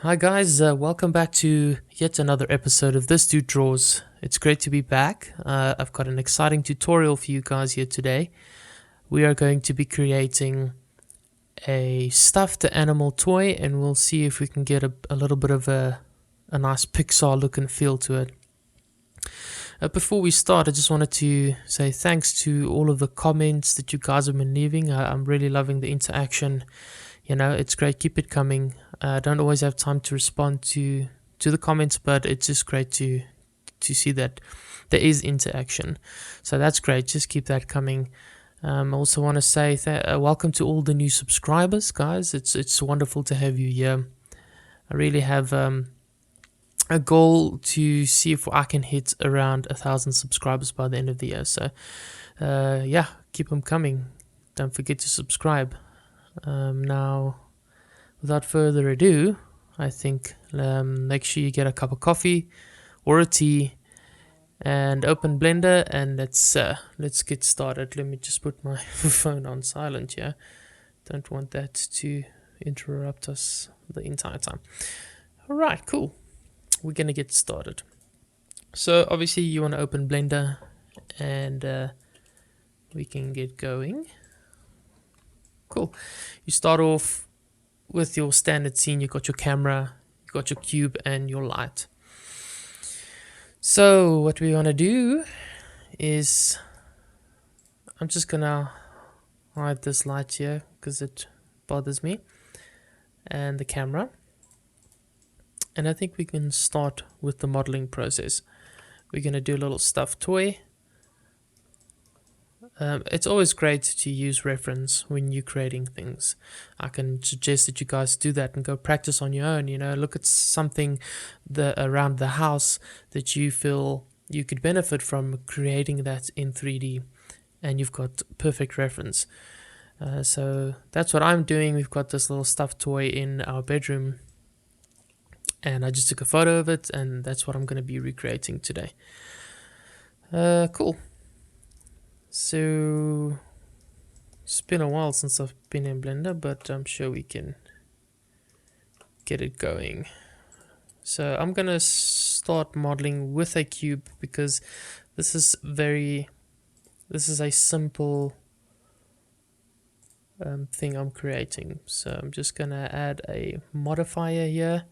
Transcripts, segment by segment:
Hi guys, welcome back to yet another episode of This Dude Draws. It's great to be back. I've got an exciting tutorial for you guys here today. We are going to be creating a stuffed animal toy, and we'll see if we can get a little bit of a nice Pixar look and feel to it. Before we start, I just wanted to say thanks to all of the comments that you guys have been leaving. I'm really loving the interaction. You know, it's great. Keep it coming. I don't always have time to respond to the comments, but it's just great to see that there is interaction. So that's great. Just keep that coming. I also want to say welcome to all the new subscribers, guys. It's wonderful to have you here. I really have a goal to see if I can hit around 1,000 subscribers by the end of the year. So yeah, keep them coming. Don't forget to subscribe. Now, without further ado, I think make sure you get a cup of coffee or a tea and open Blender, and let's get started. Let me just put my phone on silent here. Don't want that to interrupt us the entire time. Alright, cool. We're gonna get started. So obviously you want to open Blender, and we can get going. Cool. You start off with your standard scene. You got your camera, you got your cube, and your light. So what we want to do is, I'm just gonna hide this light here because it bothers me, and the camera. And I think we can start with the modeling process. We're gonna do a little stuffed toy. It's always great to use reference when you're creating things. I can suggest that you guys do that and go practice on your own. You know, look at something around the house that you feel you could benefit from creating that in 3D, and you've got perfect reference. So that's what I'm doing. We've got this little stuffed toy in our bedroom, and I just took a photo of it, and that's what I'm going to be recreating today. Cool. So it's been a while since I've been in Blender, but I'm sure we can get it going. So I'm gonna start modeling with a cube because this is a simple thing I'm creating. So I'm just gonna add a modifier here,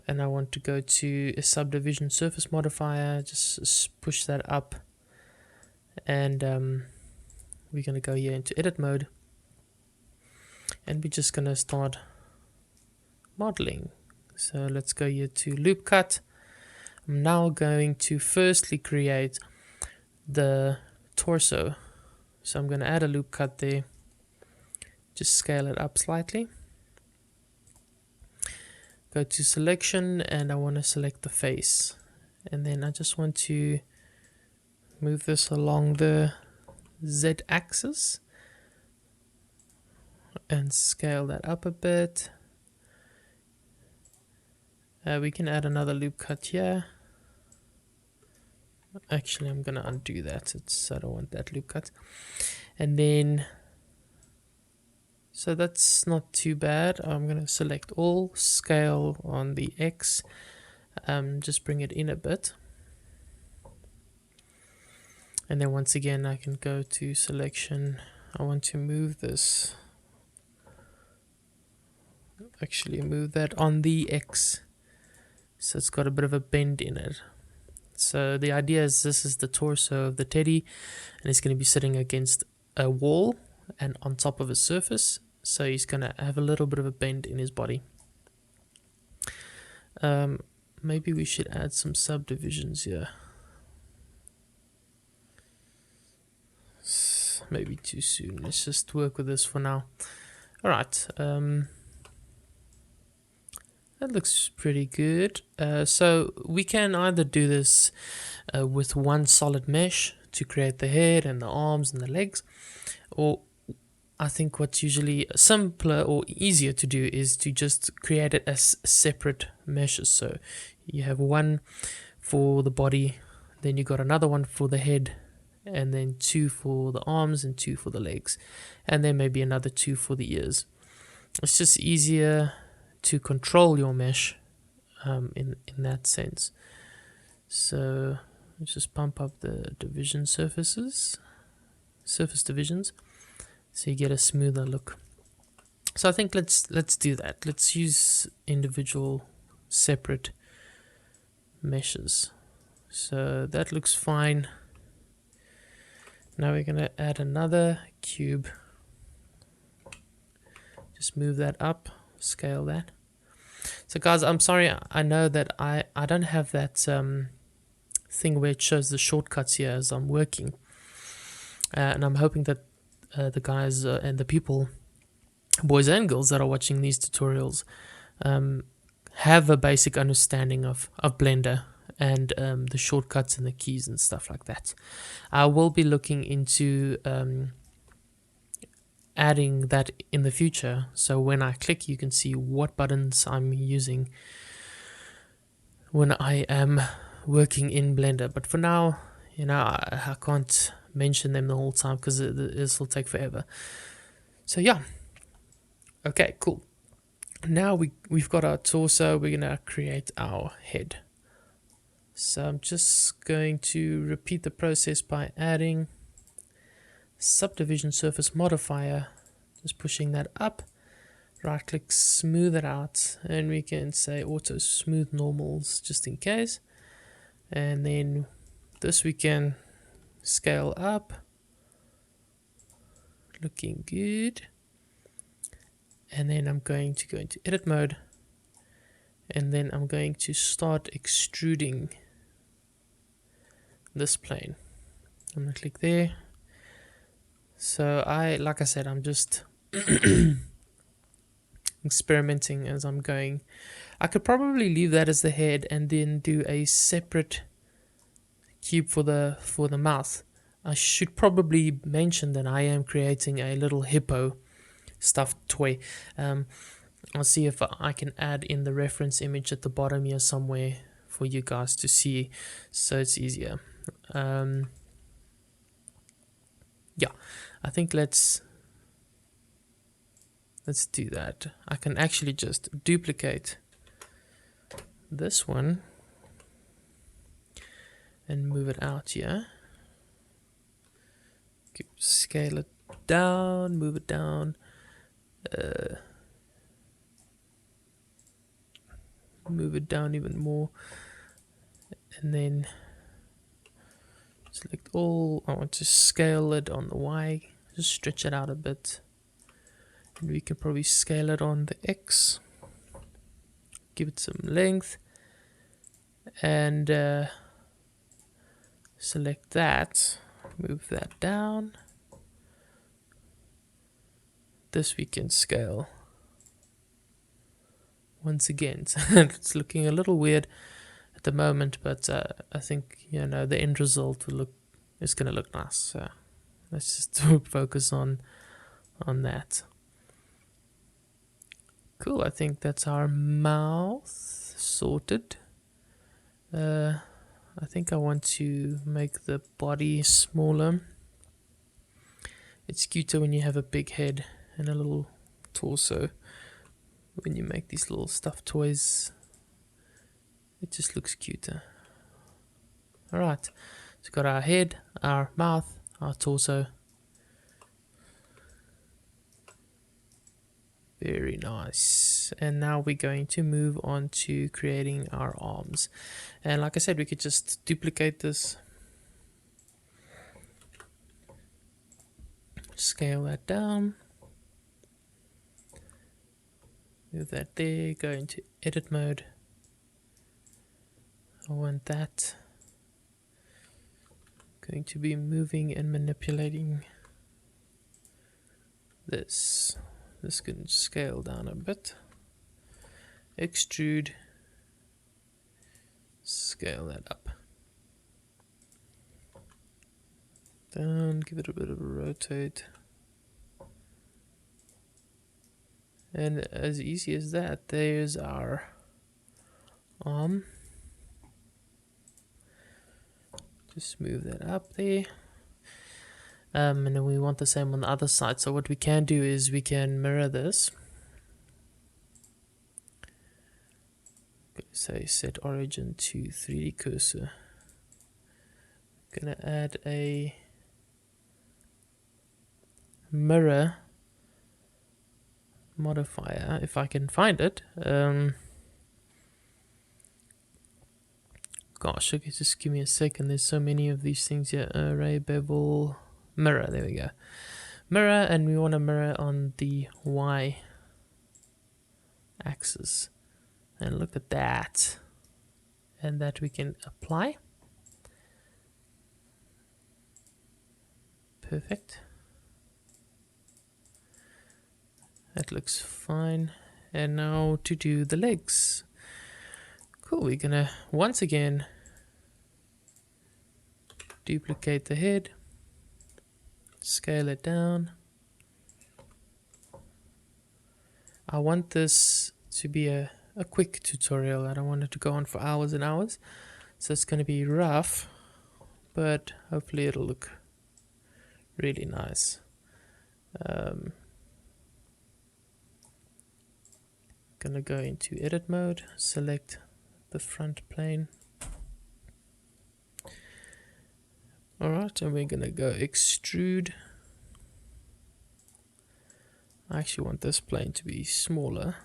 and I want to go to a subdivision surface modifier. Just push that up. And we're going to go here into edit mode, and we're just going to start modeling. So let's go here to loop cut. I'm now going to firstly create the torso. So I'm going to add a loop cut there, just scale it up slightly. Go to selection, and I want to select the face, and then I just want to move this along the Z axis and scale that up a bit. We can add another loop cut here. Actually, I'm gonna undo that. I don't want that loop cut. And then, so that's not too bad. I'm gonna select all, scale on the X, just bring it in a bit. And then once again, I can go to selection. I want to move this. Actually, move that on the X. So it's got a bit of a bend in it. So the idea is this is the torso of the teddy, and it's going to be sitting against a wall and on top of a surface. So he's going to have a little bit of a bend in his body. Maybe we should add some subdivisions here. Maybe too soon. Let's just work with this for now. Alright, that looks pretty good. So we can either do this with one solid mesh to create the head and the arms and the legs, or I think what's usually simpler or easier to do is to just create it as separate meshes. So you have one for the body, then you got another one for the head and then 2 for the arms and 2 for the legs, and then maybe another 2 for the ears. It's just easier to control your mesh in that sense. So let's just pump up the division surface divisions, so you get a smoother look. So I think let's do that. Let's use individual separate meshes. So that looks fine. Now we're going to add another cube. Just move that up, scale that. So guys, I'm sorry, I know that I don't have that thing where it shows the shortcuts here as I'm working. And I'm hoping that the guys and the people, boys and girls that are watching these tutorials, have a basic understanding of Blender and the shortcuts and the keys and stuff like that. I will be looking into adding that in the future, so when I click you can see what buttons I'm using when I am working in Blender. But for now, you know, I can't mention them the whole time because this will take forever. So yeah, okay, cool. Now we've got our torso. We're gonna create our head. So I'm just going to repeat the process by adding subdivision surface modifier, just pushing that up, right click, smooth it out, and we can say auto smooth normals just in case. And then this we can scale up, looking good. And then I'm going to go into edit mode, and then I'm going to start extruding this plane. I'm going to click there. So like I said, I'm just experimenting as I'm going. I could probably leave that as the head and then do a separate cube for the mouth. I should probably mention that I am creating a little hippo stuffed toy. I'll see if I can add in the reference image at the bottom here somewhere for you guys to see, so it's easier. Yeah, I think let's do that. I can actually just duplicate this one and move it out here. Scale it down, move it down, move it down even more, and then select all. I want to scale it on the Y, just stretch it out a bit, and we can probably scale it on the X, give it some length, and select that, move that down. This we can scale once again. So it's looking a little weird at the moment, but I think, you know, the end result is gonna look nice. So let's just focus on that. Cool. I think that's our mouth sorted. I think I want to make the body smaller. It's cuter when you have a big head and a little torso. When you make these little stuffed toys, it just looks cuter. Alright, so we've got our head, our mouth, our torso. Very nice. And now we're going to move on to creating our arms. And like I said, we could just duplicate this, scale that down, move that there, go into edit mode. I want that. Going to be moving and manipulating this. This can scale down a bit. Extrude. Scale that up. Down, give it a bit of a rotate. And as easy as that, there's our arm. Just move that up there. And then we want the same on the other side. So what we can do is we can mirror this. Say set origin to 3D cursor. Gonna add a mirror modifier if I can find it. Gosh, okay, just give me a second. There's so many of these things here. Array, bevel, mirror. There we go. Mirror, and we want to mirror on the Y axis. And look at that. And that we can apply. Perfect. That looks fine. And now to do the legs. Cool, we're gonna once again duplicate the head, scale it down. I want this to be a quick tutorial. I don't want it to go on for hours and hours. So it's going to be rough, but hopefully it'll look really nice. Gonna go into edit mode, select the front plane. Alright, and we're gonna go extrude. I actually want this plane to be smaller.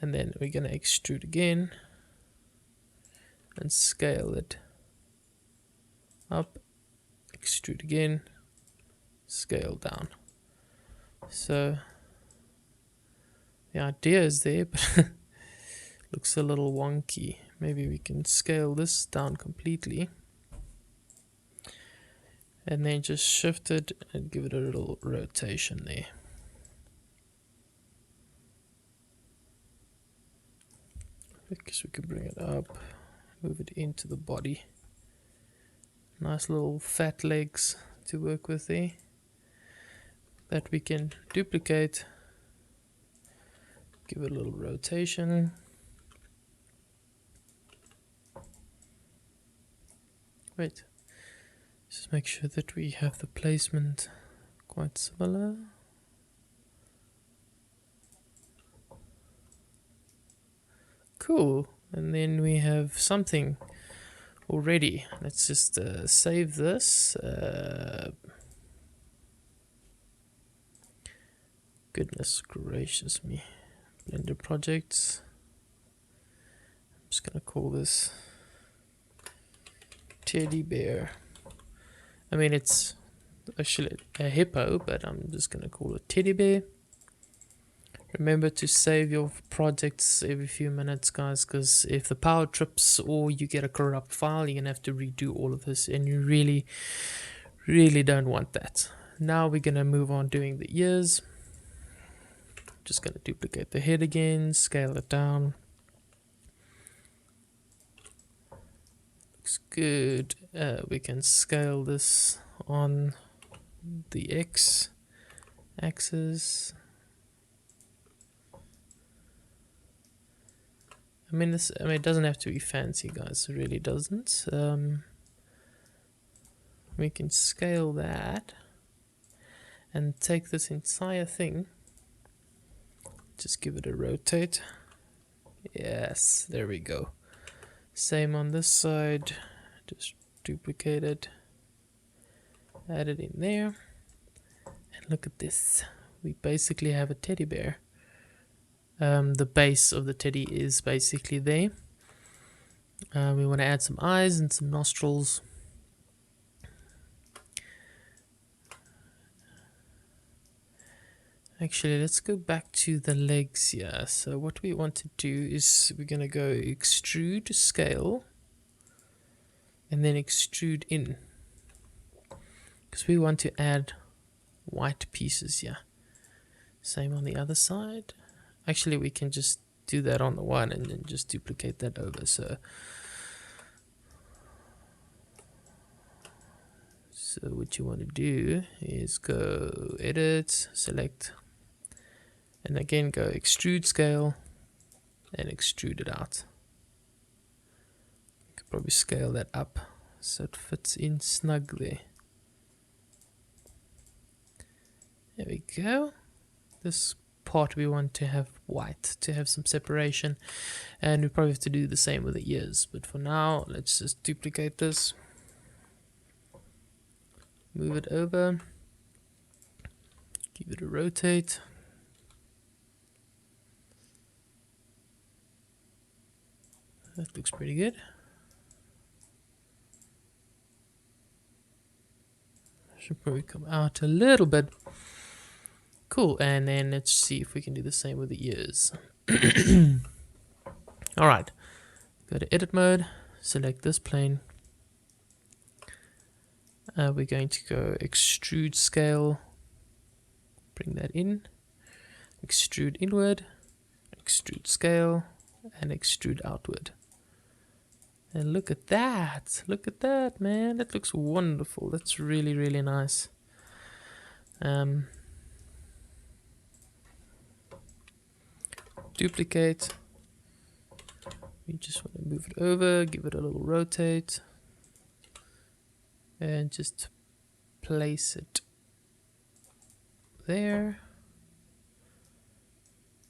And then we're gonna extrude again and scale it up, extrude again, scale down. So the idea is there, but looks a little wonky. Maybe we can scale this down completely and then just shift it and give it a little rotation there. I guess we could bring it up, move it into the body. Nice little fat legs to work with there that we can duplicate. Give it a little rotation. Wait, just make sure that we have the placement quite similar. Cool, and then we have something already. Let's just save this. Goodness gracious me. Blender projects. I'm just gonna call this teddy bear. I mean, it's actually a hippo, but I'm just gonna call it teddy bear. Remember to save your projects every few minutes, guys, because if the power trips or you get a corrupt file, you're gonna have to redo all of this, and you really don't want that. Now we're gonna move on doing the ears. Just gonna duplicate the head again, scale it down. Looks good. We can scale this on the X axis. I mean, it doesn't have to be fancy, guys. It really doesn't. We can scale that and take this entire thing. Just give it a rotate. Yes, there we go. Same on this side. Just duplicate it. Add it in there. And look at this. We basically have a teddy bear. The base of the teddy is basically there. We want to add some eyes and some nostrils. Actually, let's go back to the legs here. So what we want to do is we're going to go extrude, scale, and then extrude in. Because we want to add white pieces here. Same on the other side. Actually, we can just do that on the one and then just duplicate that over. So what you want to do is go edit, select, and again go extrude, scale, and extrude it out. You could probably scale that up so it fits in snug there. There we go. This part we want to have white to have some separation, and we probably have to do the same with the ears, but for now let's just duplicate this, move it over, give it a rotate. That looks pretty good. Should probably come out a little bit. Cool, and then let's see if we can do the same with the ears. Alright, go to edit mode, select this plane. We're going to go extrude scale, bring that in, extrude inward, extrude scale, and extrude outward. And look at that, man, that looks wonderful. That's really, really nice. Duplicate. We just want to move it over, give it a little rotate, and just place it there.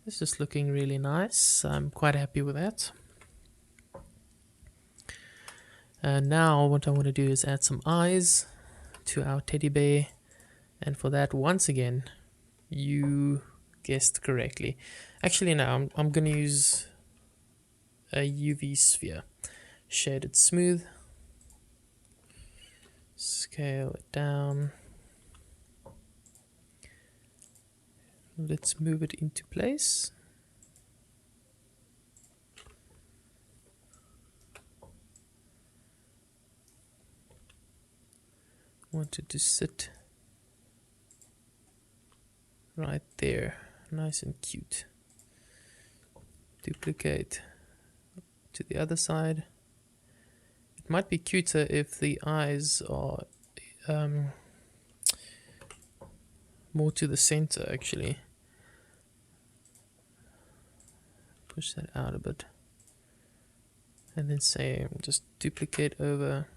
This is looking really nice. I'm quite happy with that. And now what I want to do is add some eyes to our teddy bear, and for that, once again, you guessed correctly. Actually, no, I'm going to use a UV sphere. Shade it smooth, scale it down. Let's move it into place. Want it to sit right there, nice and cute. Duplicate to the other side. It might be cuter if the eyes are more to the center, actually. Push that out a bit, and then say just duplicate over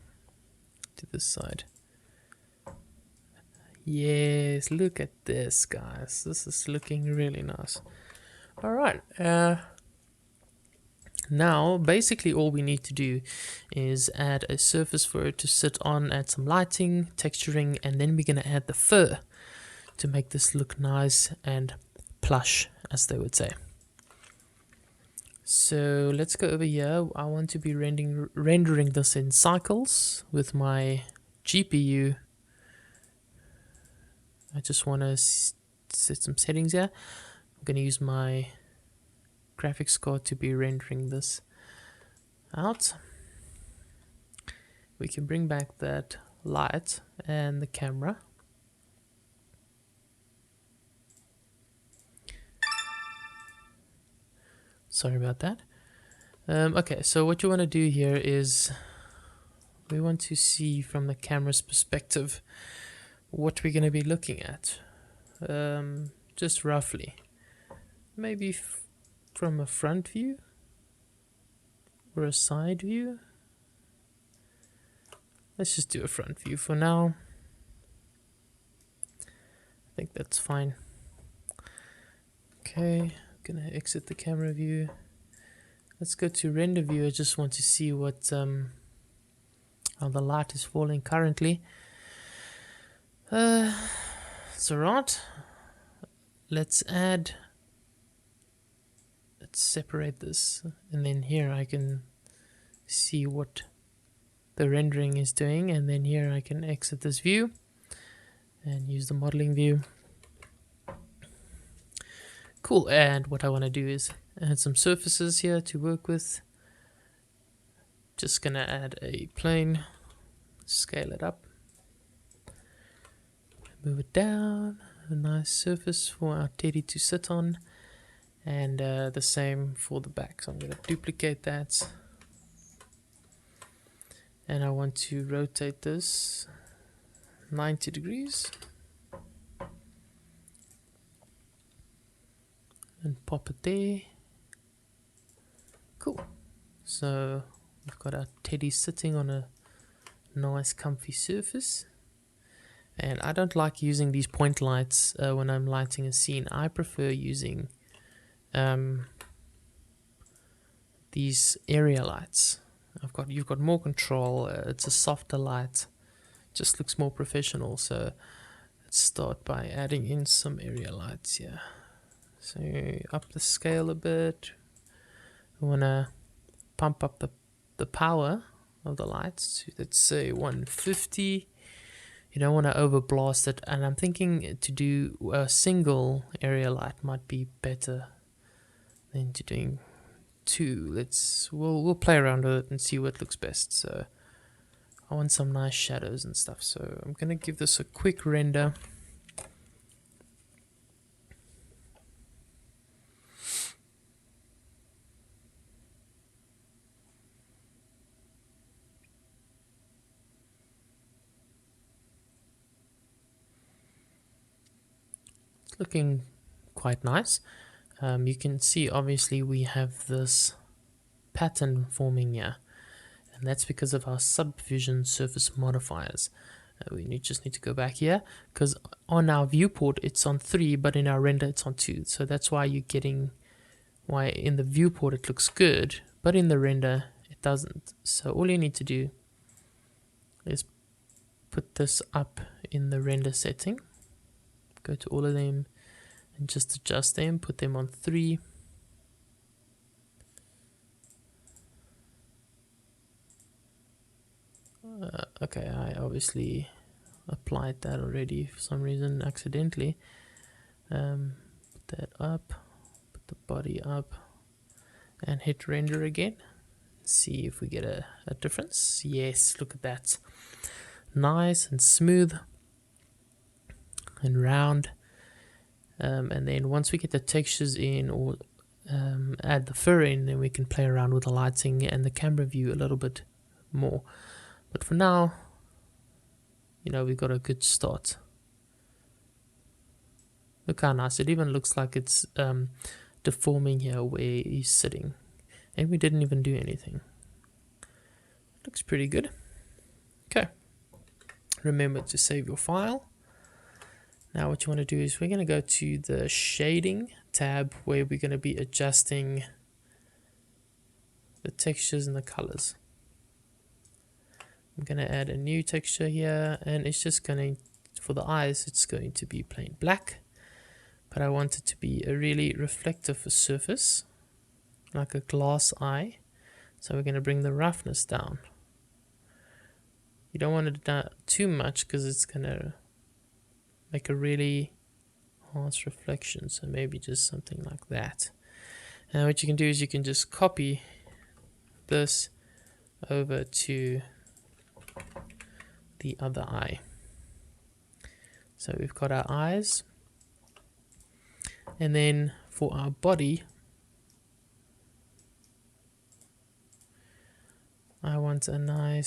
to this side. Yes, look at this, guys. This is looking really nice. Alright, now basically all we need to do is add a surface for it to sit on, add some lighting, texturing, and then we're going to add the fur to make this look nice and plush, as they would say. So let's go over here. I want to be rendering this in cycles with my GPU. I just want to set some settings here. I'm going to use my graphics card to be rendering this out. We can bring back that light and the camera. Sorry about that. Okay, so what you want to do here is we want to see from the camera's perspective what we're going to be looking at, just roughly. Maybe from a front view or a side view. Let's just do a front view for now. I think that's fine. Okay, I'm gonna exit the camera view. Let's go to render view. I just want to see what how the light is falling currently. It's alright. Let's separate this, and then here I can see what the rendering is doing, and then here I can exit this view and use the modeling view. Cool, and what I want to do is add some surfaces here to work with. Just gonna add a plane, scale it up, move it down, a nice surface for our teddy to sit on, and the same for the back. So I'm going to duplicate that, and I want to rotate this 90 degrees and pop it there. Cool. So we've got our teddy sitting on a nice comfy surface. And I don't like using these point lights when I'm lighting a scene. I prefer using these area lights. You've got more control. It's a softer light, just looks more professional. So let's start by adding in some area lights here. So up the scale a bit. We want to pump up the power of the lights to, let's say, 150. You don't want to overblast it, and I'm thinking to do a single area light might be better than to doing two. We'll play around with it and see what looks best. So I want some nice shadows and stuff, so I'm gonna give this a quick render. It's looking quite nice. You can see obviously we have this pattern forming here, and that's because of our subdivision surface modifiers. We just need to go back here, because on our viewport it's on 3, but in our render it's on 2. So that's why you're getting, why in the viewport it looks good, but in the render it doesn't. So all you need to do is put this up in the render setting, go to all of them and just adjust them, put them on 3. Okay, I obviously applied that already for some reason accidentally. Put that up, put the body up, and hit render again. See if we get a difference. Yes, look at that. Nice and smooth and round. And then once we get the textures in, or add the fur in, then we can play around with the lighting and the camera view a little bit more. But for now, we've got a good start. Look how nice. It even looks like it's deforming here where he's sitting. And we didn't even do anything. Looks pretty good. Okay. Remember to save your file. Now what you want to do is we're going to go to the shading tab, where we're going to be adjusting the textures and the colors. I'm going to add a new texture here, and it's just going to, for the eyes, it's going to be plain black. But I want it to be a really reflective surface, like a glass eye. So we're going to bring the roughness down. You don't want it down too much, because it's going to make a really harsh reflection. So maybe just something like that. And what you can do is you can just copy this over to the other eye. So we've got our eyes, and then for our body, I want a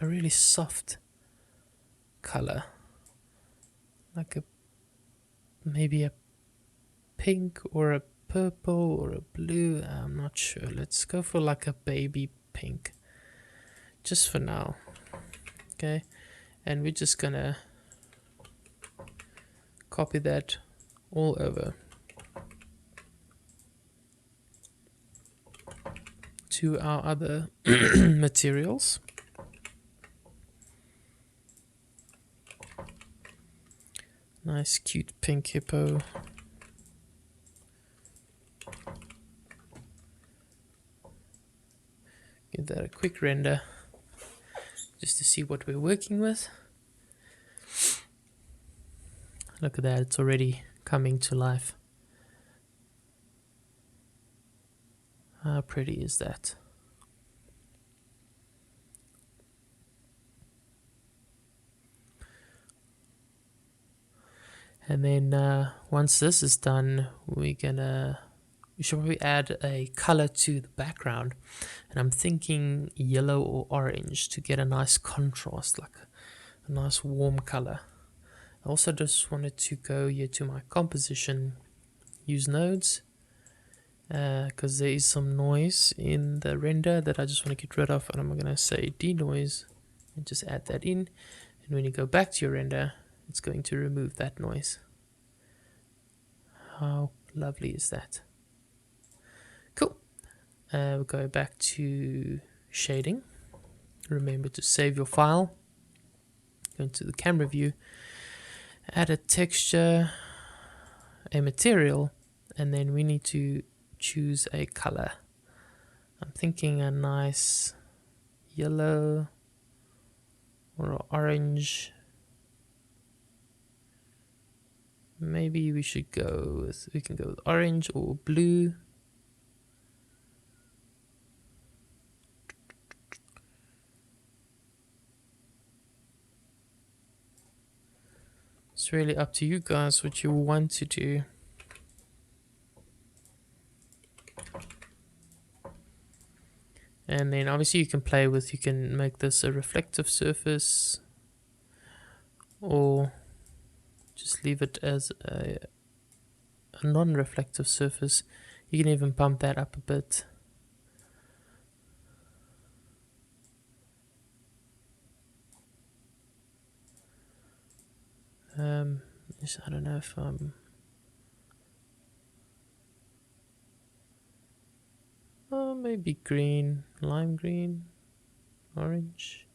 really soft color, like maybe a pink or a purple or a blue. I'm not sure. Let's go for like a baby pink, just for now. Okay, and we're just gonna copy that all over to our other materials. Nice cute pink hippo. Give that a quick render just to see what we're working with. Look at that, it's already coming to life. How pretty is that? And then once this is done, we should probably add a color to the background. And I'm thinking yellow or orange to get a nice contrast, like a nice warm color. I also just wanted to go here to my composition, use nodes, because there is some noise in the render that I just want to get rid of. And I'm going to say denoise and just add that in. And when you go back to your render, it's going to remove that noise. How lovely is that? Cool. We'll go back to shading. Remember to save your file. Go into the camera view, add a texture, a material, and then we need to choose a color. I'm thinking a nice yellow or orange. Maybe we can go with orange or blue. It's really up to you guys what you want to do. And then obviously you can make this a reflective surface, or just leave it as a non-reflective surface. You can even bump that up a bit. I don't know if maybe green, lime green, orange.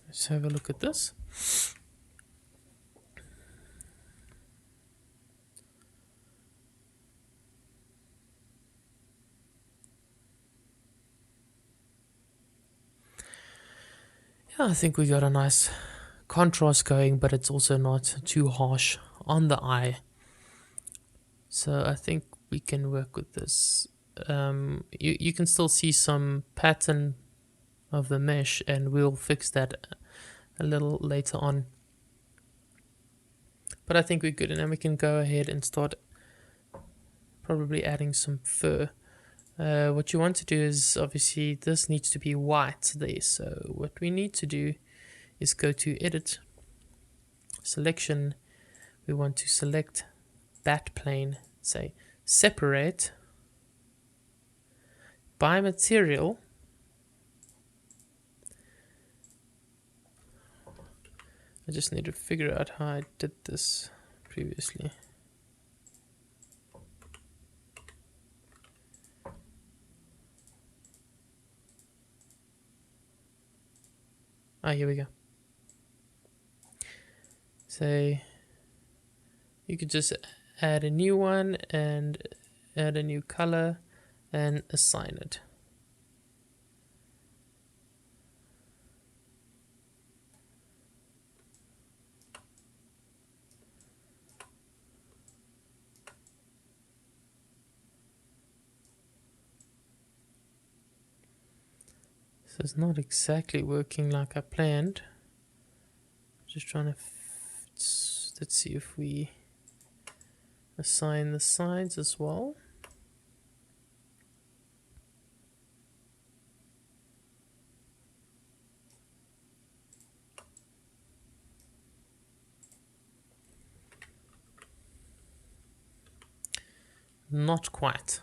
Let's have a look at this. Yeah, I think we got a nice contrast going, but it's also not too harsh on the eye. So I think we can work with this. You can still see some pattern of the mesh, and we'll fix that a little later on. But I think we're good, and then we can go ahead and start probably adding some fur. What you want to do is, obviously this needs to be white there, so what we need to do is go to edit, selection. We want to select that plane, say separate by material. I just need to figure out how I did this previously. Here we go. Say you could just add a new one and add a new color and assign it. So it's not exactly working like I planned. Just trying to let's see if we assign the sides as well. Not quite,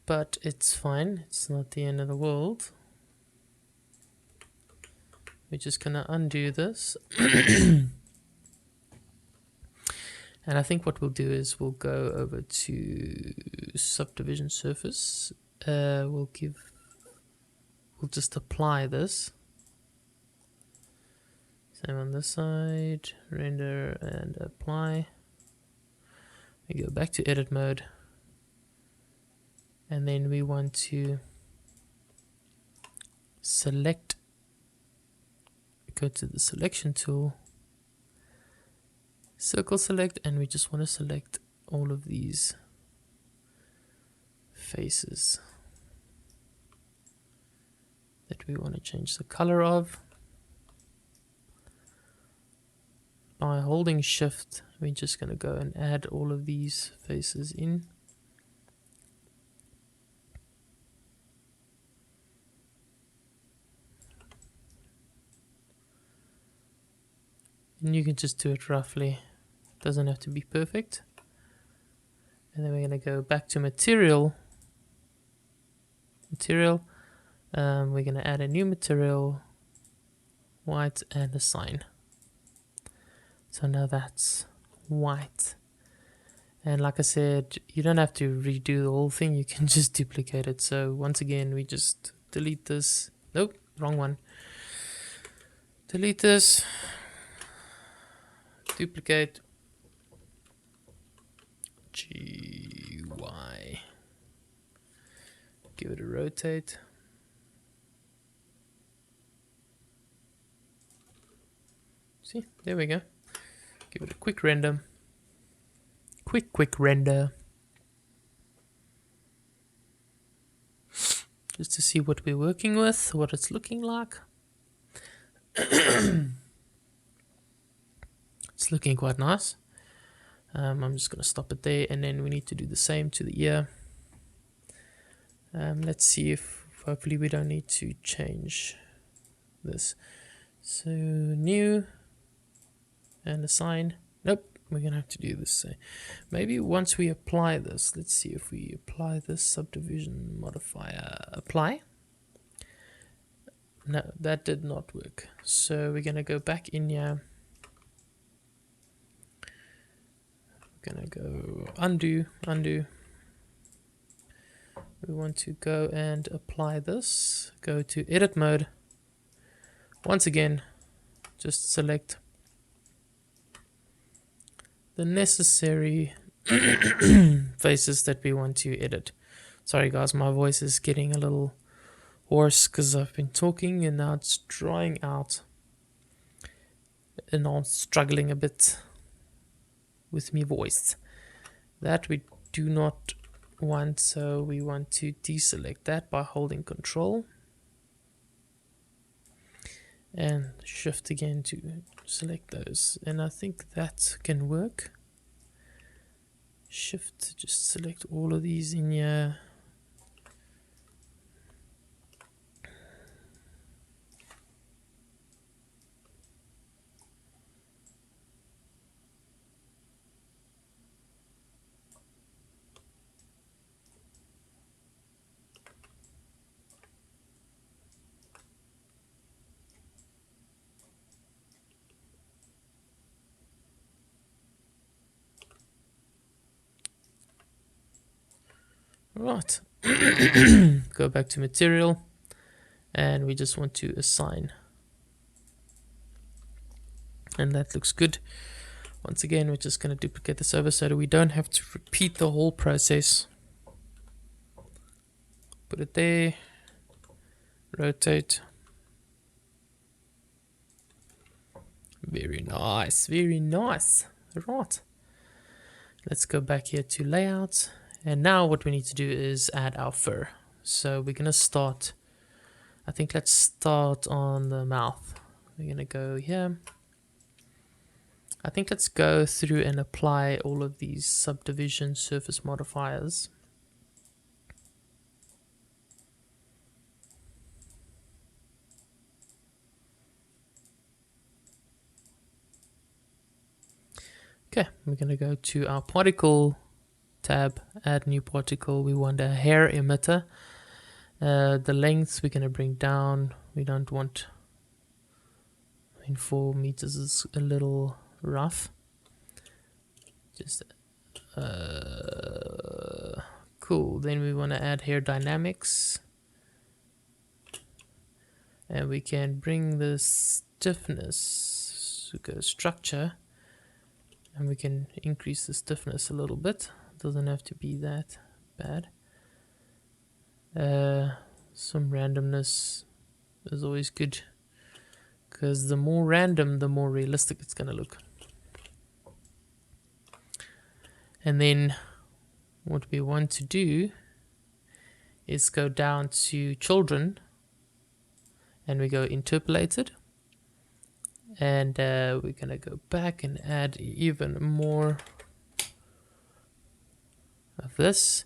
but it's fine. It's not the end of the world. We're just gonna undo this. And I think what we'll do is we'll go over to subdivision surface. We'll just apply this. Same on this side, render and apply. We go back to edit mode, and then we want to select, go to the selection tool, circle select, and we just want to select all of these faces that we want to change the color of. By holding shift, we're just going to go and add all of these faces in. And you can just do it roughly. Doesn't have to be perfect. And then we're going to go back to material. We're going to add a new material, white, and a sign. So now that's white. And like I said, you don't have to redo the whole thing. You can just duplicate it. So once again, we just delete this. Nope, wrong one. Delete this. Duplicate. GY. Give it a rotate. See, there we go. Give it a quick render. Quick render. Just to see what we're working with, what it's looking like. It's looking quite nice. I'm just going to stop it there, and then we need to do the same to the ear. Let's see if hopefully we don't need to change this. So new and assign. Nope, we're gonna have to do this. Maybe once we apply this, let's see if we apply this subdivision modifier. Apply. No, that did not work. So we're gonna go back in here. We're gonna go undo. We want to go and apply this. Go to edit mode. Once again, just select the necessary faces that we want to edit. Sorry guys, my voice is getting a little hoarse because I've been talking and now it's drying out. And I'm struggling a bit with my voice. That we do not want, so we want to deselect that by holding Control and Shift again to select those, and I think that can work. Shift, just select all of these in here. Right, go back to material, and we just want to assign, and that looks good. Once again, we're just going to duplicate this over so that we don't have to repeat the whole process. Put it there, rotate. Very nice, very nice. Right, let's go back here to layout. And now what we need to do is add our fur. So we're going to start, I think let's start on the mouth. We're going to go here. I think let's go through and apply all of these subdivision surface modifiers. Okay, we're going to go to our particle tab, add new particle. We want a hair emitter. The length we're going to bring down. We don't want, 4 meters is a little rough. Just cool. Then we want to add hair dynamics, and we can bring the stiffness, so go structure, and we can increase the stiffness a little bit. Doesn't have to be that bad. Some randomness is always good, because the more random, the more realistic it's going to look. And then what we want to do is go down to children, and we go interpolated, and we're going to go back and add even more of this.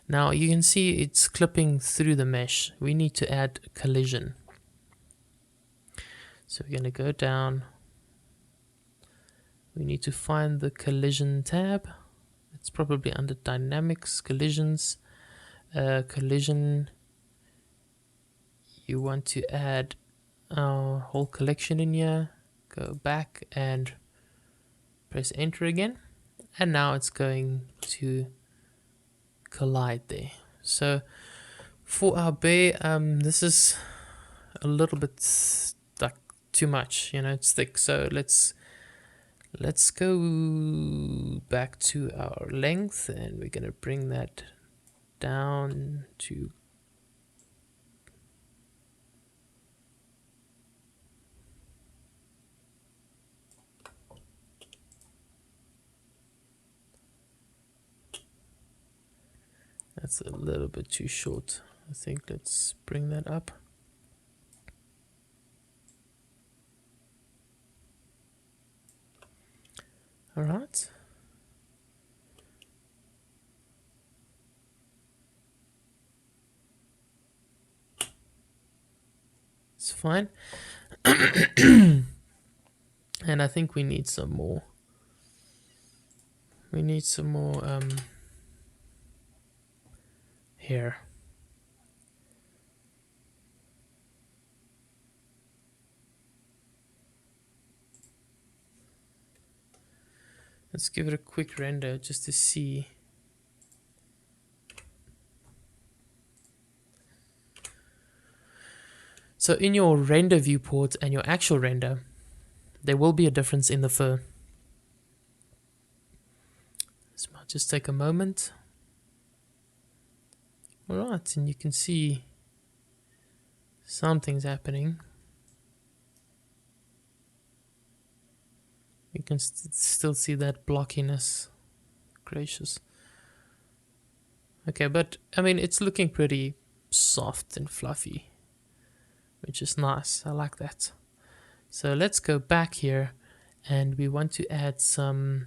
Now you can see it's clipping through the mesh. We need to add collision. So we're going to go down, we need to find the collision tab. It's probably under dynamics, collisions, collision. You want to add our whole collection in here, go back and press enter again, and now it's going to collide there. So for our bear, this is a little bit like too much, you know, it's thick. So let's go back to our length, and we're gonna bring that down to that's a little bit too short. I think let's bring that up. All right. It's fine. And I think we need some more. We need some more hair. Let's give it a quick render just to see. So in your render viewport and your actual render, there will be a difference in the fur. This might just take a moment. Alright, and you can see something's happening. You can still see that blockiness. Gracious. Okay, but I mean, it's looking pretty soft and fluffy, which is nice. I like that. So let's go back here, and we want to add some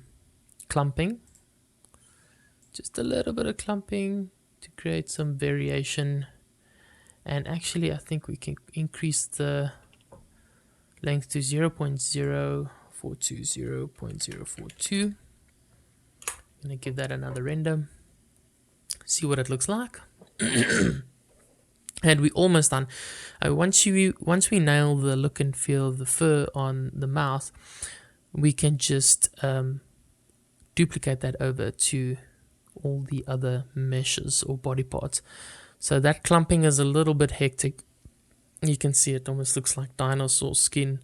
clumping. Just a little bit of clumping to create some variation. And actually, I think we can increase the length to 0.0420.042. I'm gonna give that another render. See what it looks like. And we're almost done. Once we nail the look and feel of the fur on the mouth, we can just duplicate that over to all the other meshes or body parts. So that clumping is a little bit hectic. You can see it almost looks like dinosaur skin.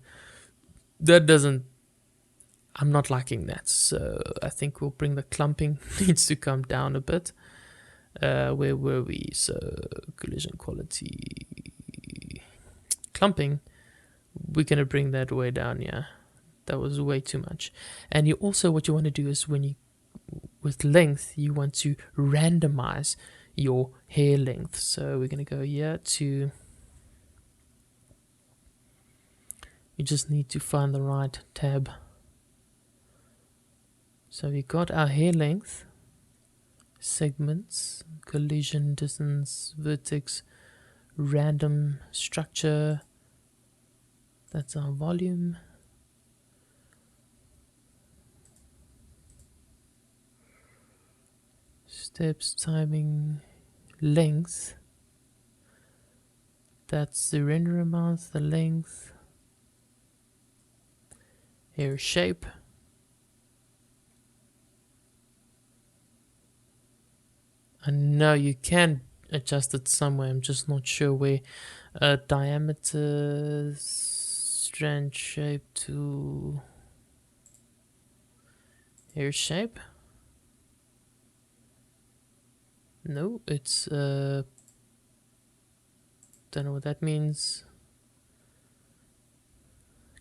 I'm not liking that. So I think we'll bring the clumping needs to come down a bit. Where were we? So collision quality, clumping, we're gonna bring that way down. Yeah, that was way too much. And you also, what you want to do is with length, you want to randomize your hair length. So we're gonna go here to, you just need to find the right tab. So we got our hair length, segments, collision, distance, vertex, random, structure. That's our volume. Steps, timing, length. That's the render amount, the length. Hair shape. I know you can adjust it somewhere, I'm just not sure where. Diameter, strand shape to hair shape. No, it's don't know what that means.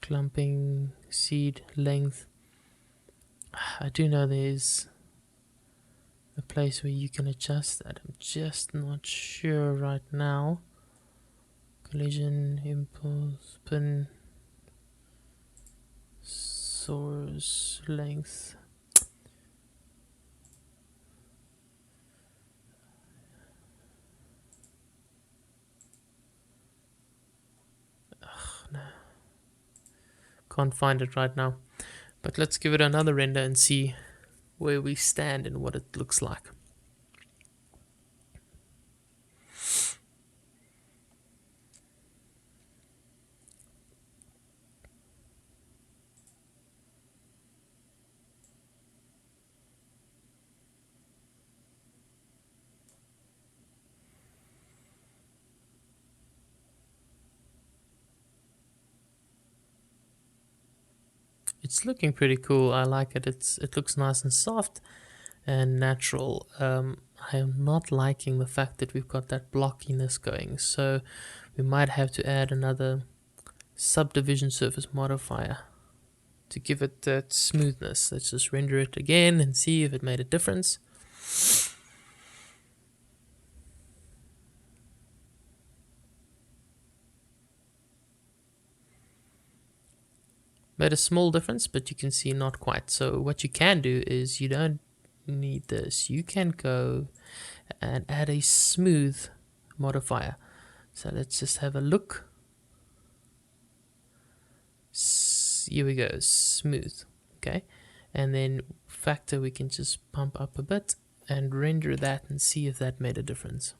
Clumping, seed, length. I do know there's a place where you can adjust that. I'm just not sure right now. Collision, impulse, pin, source, length. No. Can't find it right now. But let's give it another render and see where we stand and what it looks like. It's looking pretty cool. I like it. It looks nice and soft and natural. I am not liking the fact that we've got that blockiness going, so we might have to add another subdivision surface modifier to give it that smoothness. Let's just render it again and see if it made a difference. Made a small difference, but you can see not quite. So what you can do is you don't need this. You can go and add a smooth modifier. So let's just have a look. Here we go, smooth. Okay, and then factor we can just pump up a bit and render that and see if that made a difference.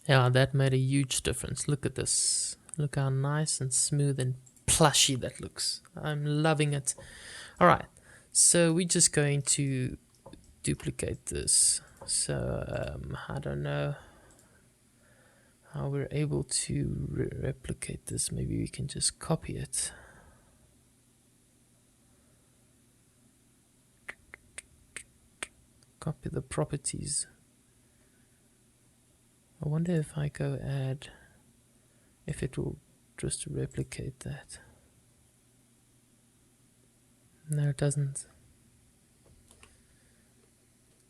Yeah, that made a huge difference. Look at this. Look how nice and smooth and plushy that looks. I'm loving it. All right, so we're just going to duplicate this. So I don't know how we're able to replicate this. Maybe we can just copy it. Copy the properties. I wonder if I go add, if it will just replicate that. No, it doesn't.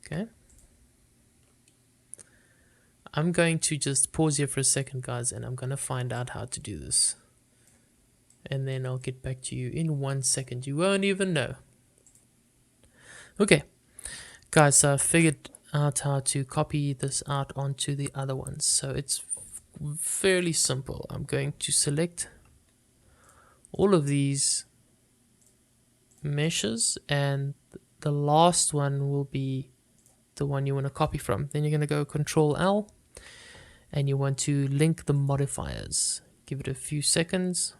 Okay. I'm going to just pause here for a second, guys, and I'm going to find out how to do this. And then I'll get back to you in 1 second. You won't even know. Okay. Guys, so I figured out how to copy this out onto the other ones. So it's fairly simple. I'm going to select all of these meshes, and the last one will be the one you want to copy from. Then you're going to go Control L, and you want to link the modifiers. Give it a few seconds,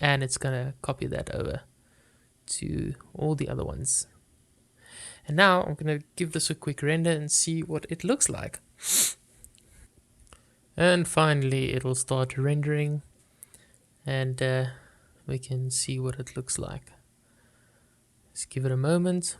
and it's going to copy that over to all the other ones. And now I'm going to give this a quick render and see what it looks like. And finally it will start rendering, and we can see what it looks like. Let's give it a moment.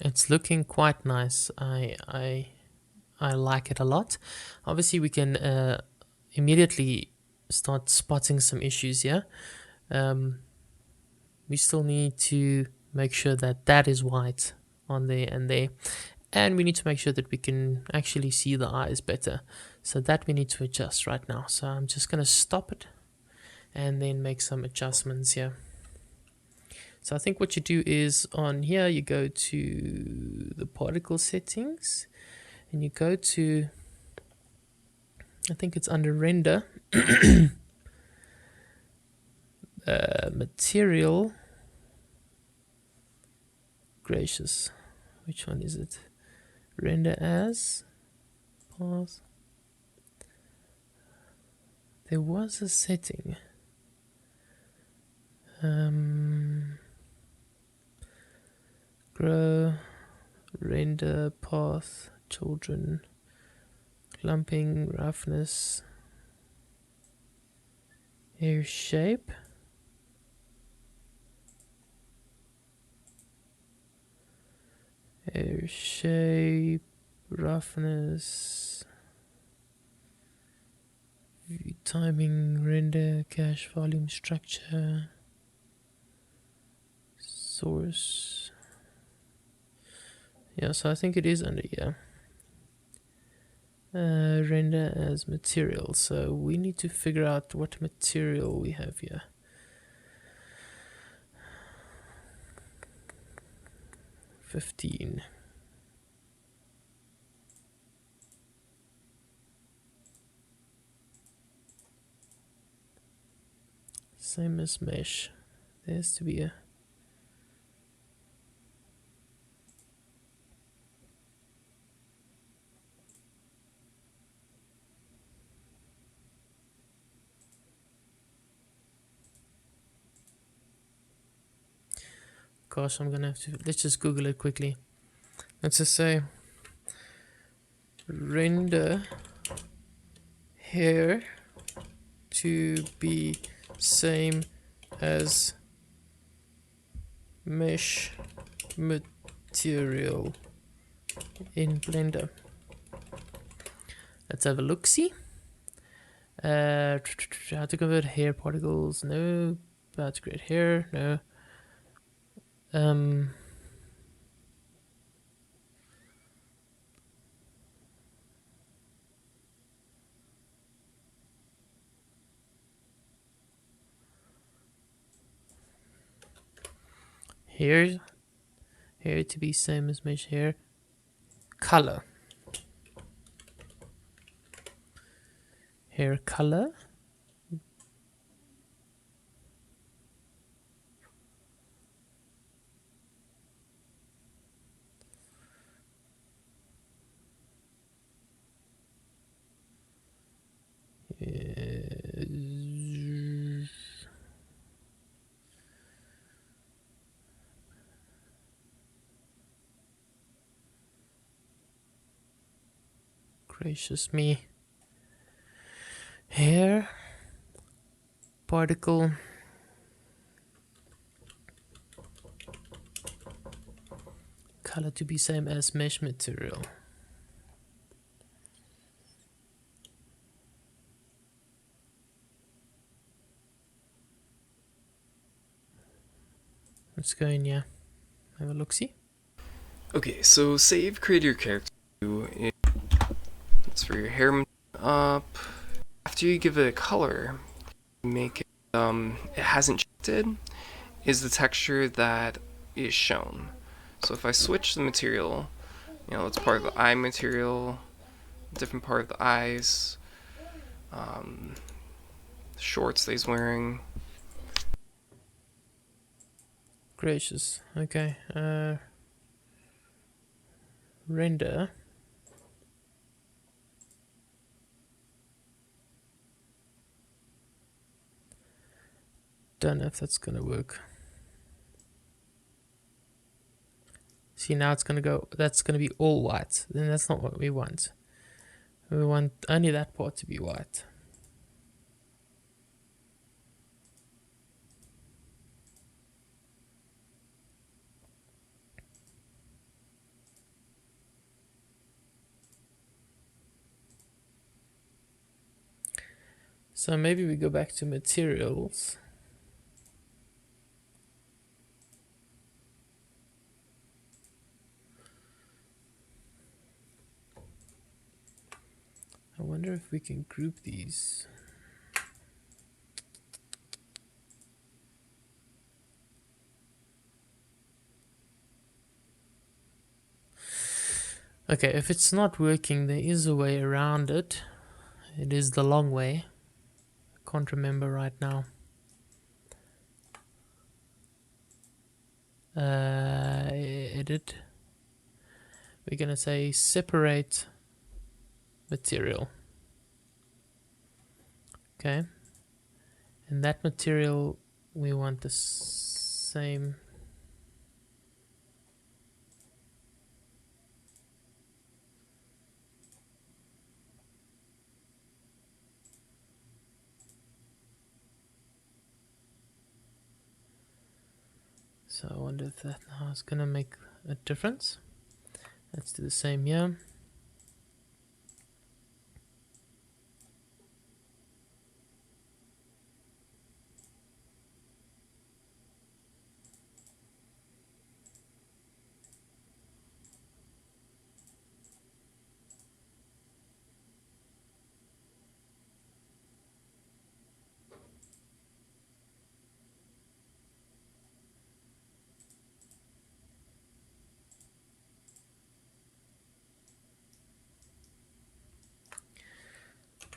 It's looking quite nice. I like it a lot. Obviously we can immediately start spotting some issues here. We still need to make sure that that is white on there and there, and we need to make sure that we can actually see the eyes better. So that we need to adjust right now. So I'm just going to stop it and then make some adjustments here. So I think what you do is on here you go to the particle settings and you go to, I think it's under render, material, gracious, which one is it? Render as, pause. There was a setting. Grow, render, path, children, clumping, roughness, hair shape. Hair shape, roughness, view timing, render, cache, volume, structure, source. Yeah, so I think it is under here. Render as material. So we need to figure out what material we have here. $15. Same as mesh. There has to be a... Gosh, I'm gonna have to... Let's just Google it quickly. Let's just say render hair to be same as mesh material in Blender. Let's have a look-see. How to convert hair particles? No. How to create hair? No. Hair to be same as mesh hair. Color. Hair color. Gracious me. Hair particle color to be same as mesh material. Let's go in here. Have a look-see. Okay, so say you've created your character. It's for your hair up. After you give it a color, make it it hasn't shifted, is the texture that is shown. So if I switch the material, it's part of the eye material, different part of the eyes, shorts that he's wearing. Gracious. Okay. Render. Don't know if that's gonna work. See, now it's gonna go, that's gonna be all white. Then that's not what we want. We want only that part to be white. So maybe we go back to materials. I wonder if we can group these. Okay, if it's not working, there is a way around it. It is the long way. I can't remember right now. Edit. We're gonna say separate material. Okay. And that material, we want the same. So I wonder if that now is gonna make a difference. Let's do the same here.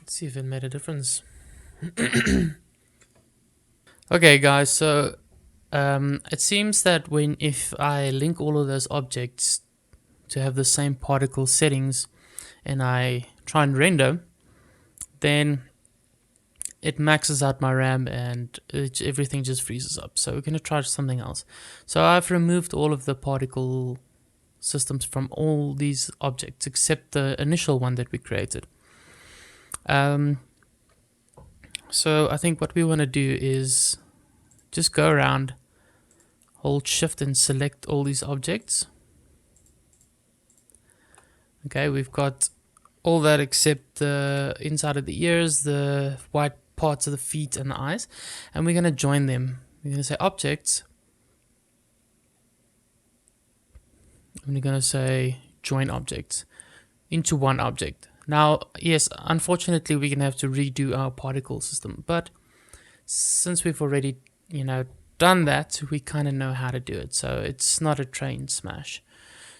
Let's see if it made a difference. Okay, guys, so it seems that if I link all of those objects to have the same particle settings and I try and render, then it maxes out my RAM and everything just freezes up. So we're going to try something else. So I've removed all of the particle systems from all these objects except the initial one that we created. So I think what we want to do is just go around, hold shift and select all these objects. Okay, we've got all that except the inside of the ears, the white parts of the feet and the eyes, and we're going to join them. We're going to say objects. I'm going to say join objects into one object. Now, yes, unfortunately, we're going to have to redo our particle system, but since we've already, done that, we kind of know how to do it. So it's not a train smash.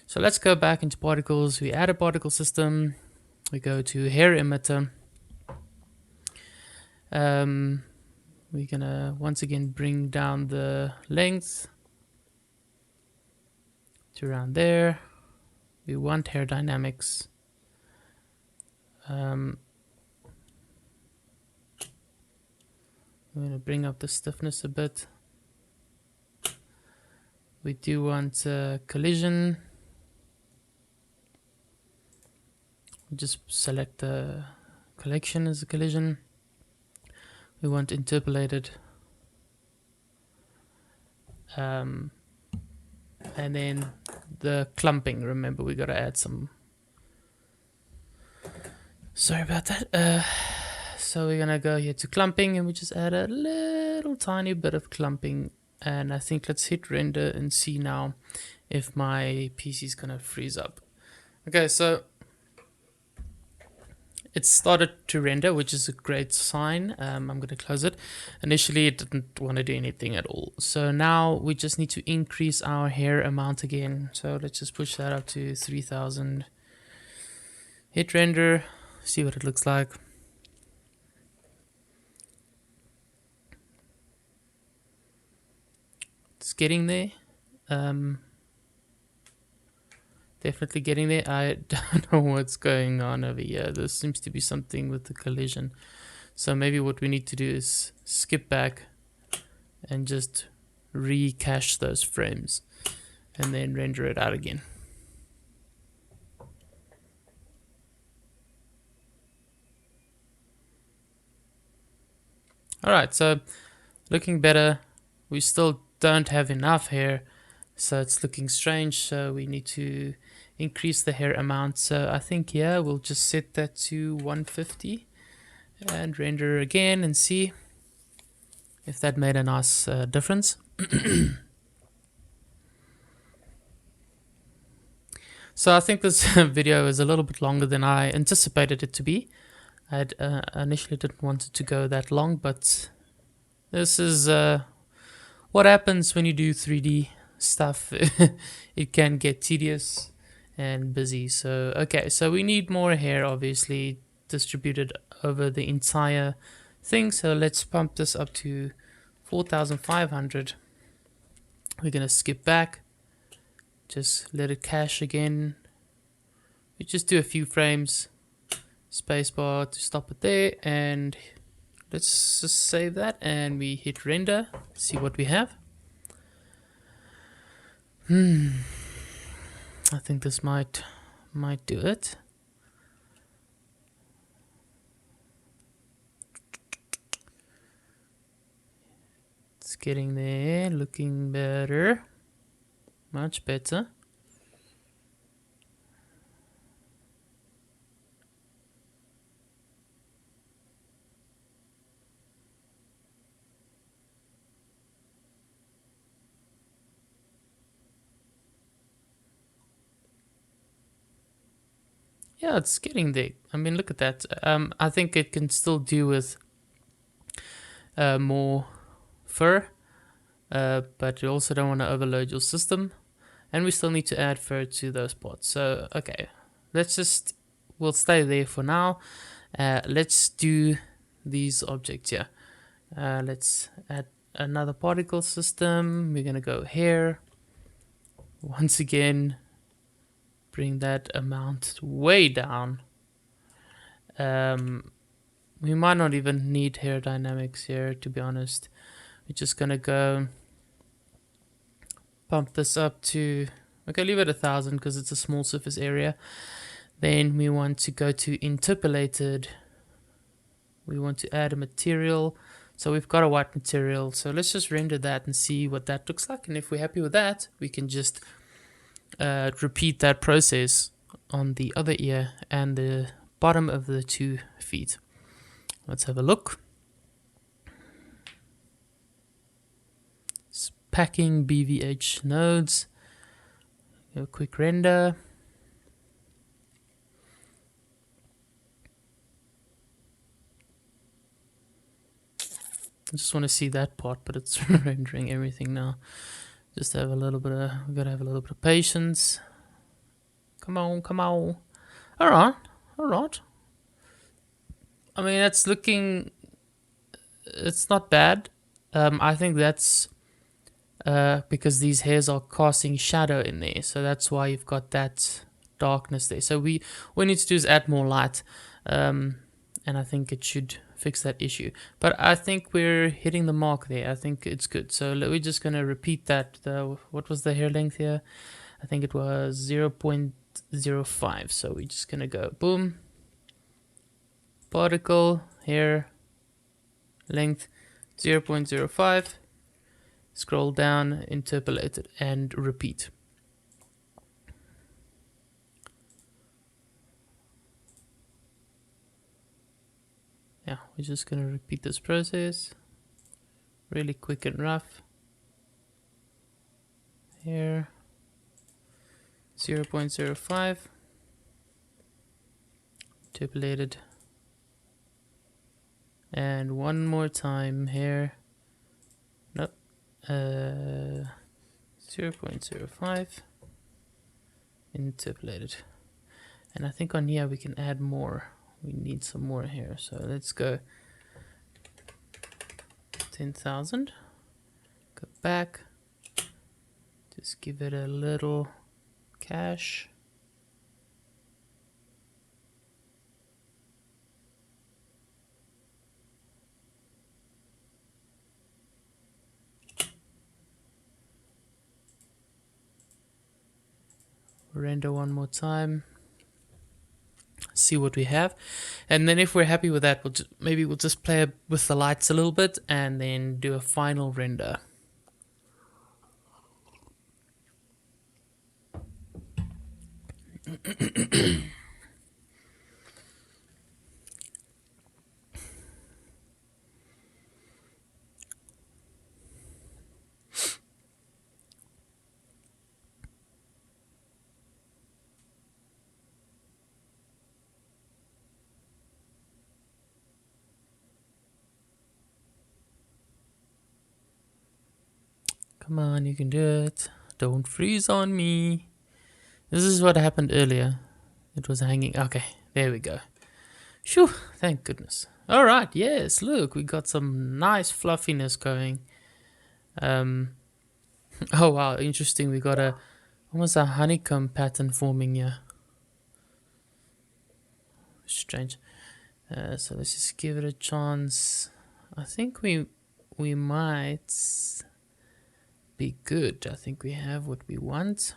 So let's go back into particles. We add a particle system. We go to hair emitter. We're gonna once again bring down the length to around there. We want hair dynamics. We're gonna bring up the stiffness a bit. We do want collision. Just select the collection as a collision. We want interpolated. And then the clumping. Remember, we got to add some. Sorry about that. So we're gonna go here to clumping, and we just add a little tiny bit of clumping. And I think let's hit render and see now if my PC is gonna freeze up. Okay, so it started to render, which is a great sign. I'm going to close it. Initially, it didn't want to do anything at all. So now we just need to increase our hair amount again. So let's just push that up to 3000. Hit render, see what it looks like. It's getting there. Definitely getting there. I don't know what's going on over here. There seems to be something with the collision. So maybe what we need to do is skip back and just recache those frames and then render it out again. Alright, so looking better. We still don't have enough hair, so it's looking strange. So we need to increase the hair amount. So I think we'll just set that to 150 and render again and see if that made a nice difference. So I think this video is a little bit longer than I anticipated it to be. I initially didn't want it to go that long, but this is what happens when you do 3D stuff. It can get tedious and busy. So okay, so we need more hair, obviously, distributed over the entire thing. So let's pump this up to 4500. We're gonna skip back, just let it cache again. We just do a few frames, spacebar to stop it there, and let's just save that and we hit render, see what we have. I think this might do it. It's getting there, looking better, much better. Yeah, it's getting there. I mean, look at that. I think it can still do with more fur, but you also don't want to overload your system, and we still need to add fur to those parts. So okay, we'll stay there for now, Let's do these objects here. Let's add another particle system. We're gonna go here. Once again, bring that amount way down. We might not even need hair dynamics here, to be honest. We're just gonna go pump this up to, okay, leave it 1,000 because it's a small surface area. Then we want to go to interpolated. We want to add a material. So we've got a white material. So let's just render that and see what that looks like. And if we're happy with that, we can just repeat that process on the other ear and the bottom of the 2 feet. Let's have a look. It's packing BVH nodes. A quick render. I just want to see that part, but it's rendering everything now. Just have a little bit of, we gotta have a little bit of patience. Come on, come on. All right, all right. I mean, it's looking, it's not bad. I think that's because these hairs are casting shadow in there, so that's why you've got that darkness there. So we need to do is add more light, and I think it should fix that issue. But I think we're hitting the mark there. I think it's good. So we're just gonna repeat that. What was the hair length here? I think it was 0.05. So we're just gonna go boom, particle, hair length 0.05. Scroll down, interpolate it, and repeat. Yeah, we're just gonna repeat this process. Really quick and rough. Here, 0.05. Interpolated. And one more time here. Nope. 0.05. Interpolated. And I think on here we can add more. We need some more here. So let's go 10,000. Go back. Just give it a little cache. Render one more time. See what we have, and then if we're happy with that, maybe we'll just play with the lights a little bit and then do a final render. Come on, you can do it. Don't freeze on me. This is what happened earlier. It was hanging. Okay, there we go. Phew, thank goodness. All right, yes, look, we got some nice fluffiness going. Oh wow, interesting. We got almost a honeycomb pattern forming here. Strange. So let's just give it a chance. I think we might be good. I think we have what we want.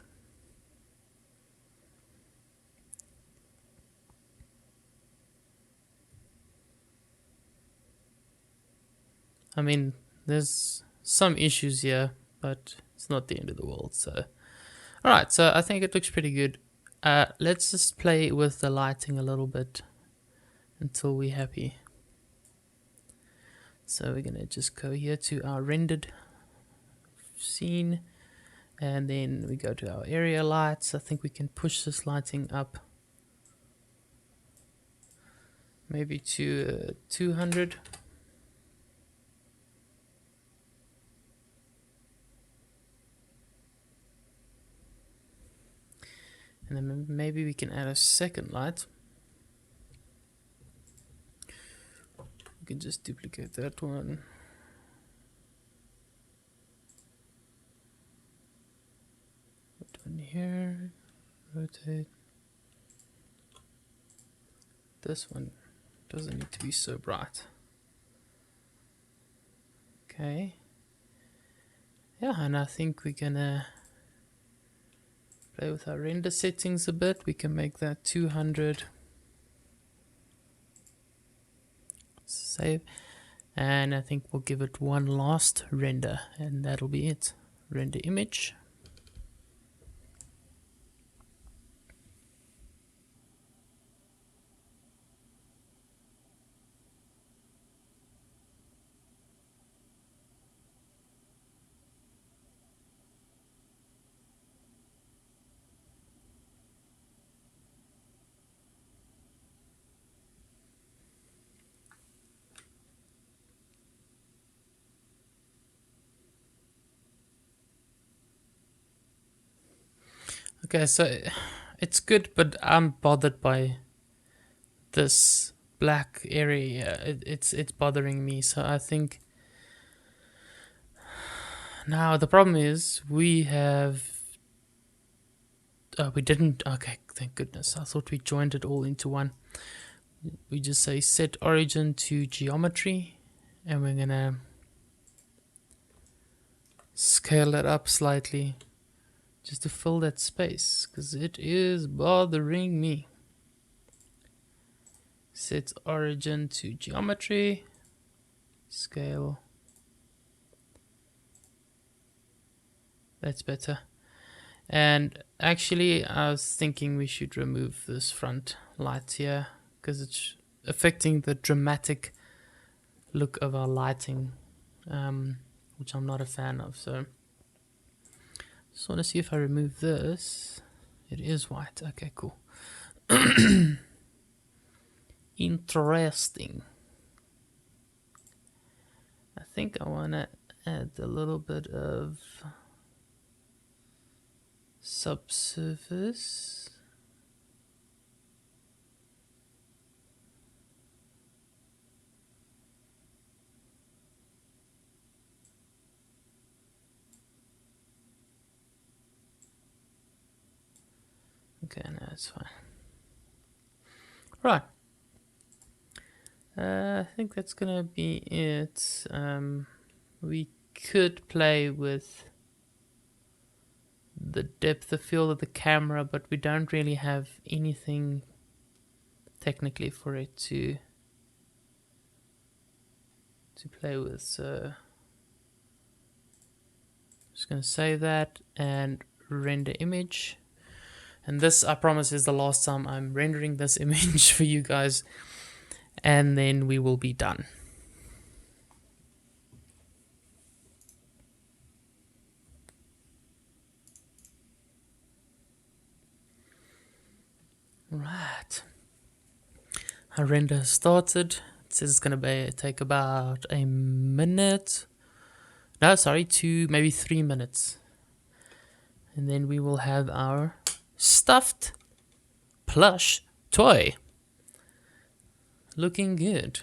I mean, there's some issues here, but it's not the end of the world. So, all right. So I think it looks pretty good. Let's just play with the lighting a little bit until we're happy. So we're gonna just go here to our rendered scene, and then we go to our area lights. I think we can push this lighting up maybe to 200. And then maybe we can add a second light. can just duplicate that one. Put one here, rotate. This one doesn't need to be so bright. Okay. Yeah, and I think we're gonna play with our render settings a bit. We can make that 200. Save. And I think we'll give it one last render, and that'll be it. Render image. Okay, so it's good, but I'm bothered by this black area. It's bothering me. So I think now the problem is we didn't. Okay, thank goodness. I thought we joined it all into one. We just say set origin to geometry, and we're gonna scale it up slightly just to fill that space, because it is bothering me. Set origin to geometry, scale. That's better. And actually, I was thinking we should remove this front light here, because it's affecting the dramatic look of our lighting, which I'm not a fan of. So just want to see if I remove this. It is white. Okay, cool. Interesting. I think I want to add a little bit of subsurface. Okay, no, it's fine. Right. I think that's gonna be it. We could play with the depth of field of the camera, but we don't really have anything technically for it to play with. So just gonna save that and render image. And this, I promise, is the last time I'm rendering this image for you guys, and then we will be done. Right. Our render started. It says it's going to take about a minute. No, sorry, 2, maybe 3 minutes. And then we will have our stuffed plush toy. Looking good.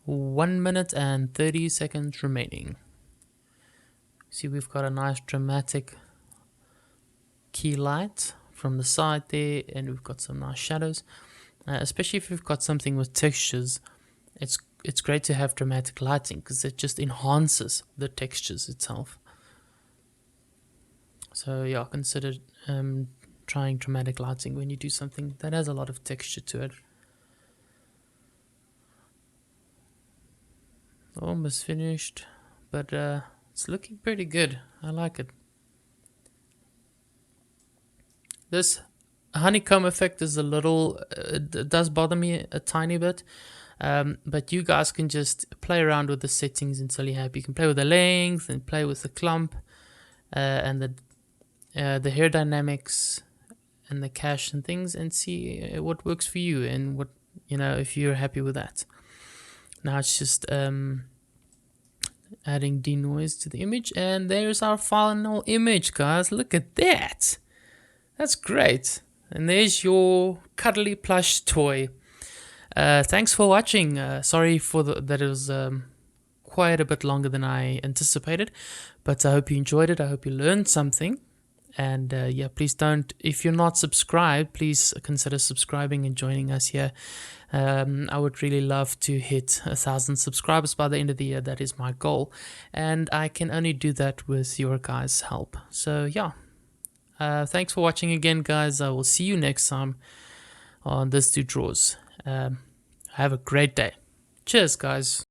One minute and 30 seconds remaining. See, we've got a nice dramatic key light from the side there, and we've got some nice shadows. Especially if you've got something with textures, it's great to have dramatic lighting because it just enhances the textures itself. So yeah, consider trying dramatic lighting when you do something that has a lot of texture to it. Almost finished, but it's looking pretty good. I like it. This honeycomb effect is a little, it does bother me a tiny bit, but you guys can just play around with the settings until you're happy. You can play with the length and play with the clump and the hair dynamics and the cache and things, and see what works for you and what, if you're happy with that. Now it's just adding denoise to the image, and there's our final image, guys. Look at that. That's great. And there's your cuddly plush toy. Thanks for watching. Sorry for that it was quite a bit longer than I anticipated, but I hope you enjoyed it. I hope you learned something. And yeah, please don't, if you're not subscribed, please consider subscribing and joining us here. I would really love to hit 1,000 subscribers by the end of the year. That is my goal, and I can only do that with your guys' help. So yeah, thanks for watching again, guys. I will see you next time on This Dude Draws. Have a great day. Cheers, guys.